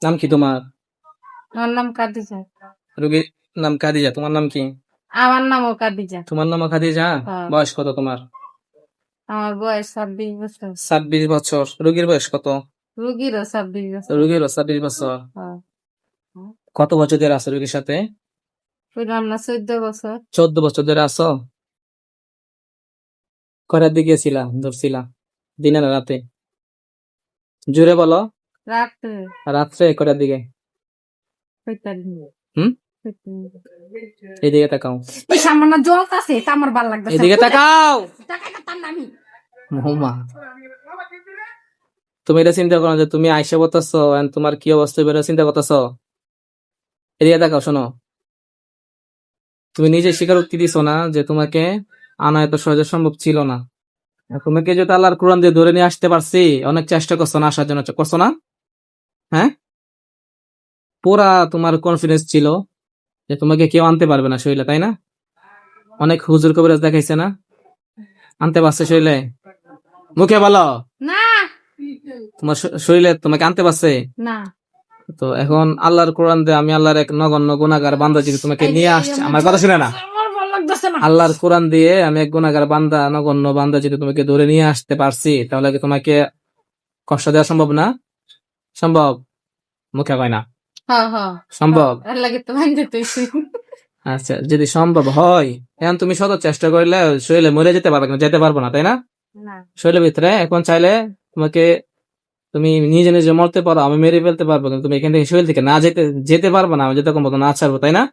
নাম কি তোমার? আমার নাম কাদিজা। রোগীর নাম খাদিজা, তোমার নাম কি? আমার নামও কাদিজা। তোমার নামও খাদিজা। হ্যাঁ। বয়স কত তোমার? আমার বয়স 26 বছর। 26 বছর। রোগীর বয়স কত? রুগীরও 26 বছর। রোগীরও 26 বছর। হ্যাঁ। কত বছর ধরে আছো রোগীর সাথে? বুঝলাম না, 14 বছর। 14 বছর ধরে আছো। কয়টার দিকে গেছিলা, ধরছিলা? দিনে না রাতে? জোরে বলো। রাত্রে রাত্রে কয়টার দিকে? 45 হুম, এদিকে তাকাও। এই সামান্য জ্বলতাছে, এটা আমার ভালো লাগতেছে। এদিকে তাকাও। টাকাটা তার নামি। মহুমা, তুমি এটা চিন্তা করো না যে তুমি আইসা বলতেছো তোমার কি অবস্থা হবে, এটা চিন্তা করতেছো? এদিকে তাকাও, শোনো। তুমি নিজে স্বীকারোক্তি দিছো না যে তোমাকে আনা এত সহজে সম্ভব ছিল না। তোমাকে যদি আল্লাহর কোরআন দিয়ে ধরে নিয়ে আসতে পারছি, অনেক চেষ্টা করছো না আসার জন্য, করছো না? হ্যাঁ, পুরা তোমার কনফিডেন্স ছিল যে তোমাকে কেউ আনতে পারবে না শরীরে, তাই না? অনেক হুজুর কবিরাজ দেখাইছে না, আনতে পারছে শরীরে? মুখে বলো। না তোমার শরীরে তোমাকে আনতে পারছে? না। তো এখন আল্লাহর কোরআন দিয়ে আমি আল্লাহর এক নগণ্য গুনাহগার বান্দা যদি তোমাকে নিয়ে আসছে, আমার কথা শুনে না। আমার ভালো লাগতেছে না। আল্লাহর কোরআন দিয়ে আমি এক গুনাহগার বান্দা, নগণ্য বান্দা যদি তোমাকে ধরে নিয়ে আসতে পারছি, তাহলে কি তোমাকে কষ্ট দেওয়া সম্ভব না? সম্ভব? মুখে কয় না। হ্যাঁ হ্যাঁ সম্ভব? এর লাগে তো ভাঙতে তুইছি। আচ্ছা, যদি সম্ভব হয়, এখন তুমি শত চেষ্টা করলে শরীরে মরে যেতে পারবে না, যেতে পারবো না, তাই না? না শরীরের ভিতরে এখন চাইলে তোমাকে, তুমি নিজে নিজে মরতে পারো, আমি মেরে ফেলতে পারবো, কিন্তু তুমি এখান থেকে শরীর থেকে না যেতে যেতে পারবো না, আমি যতক্ষণ পর্যন্ত না ছাড়বো, তাই না?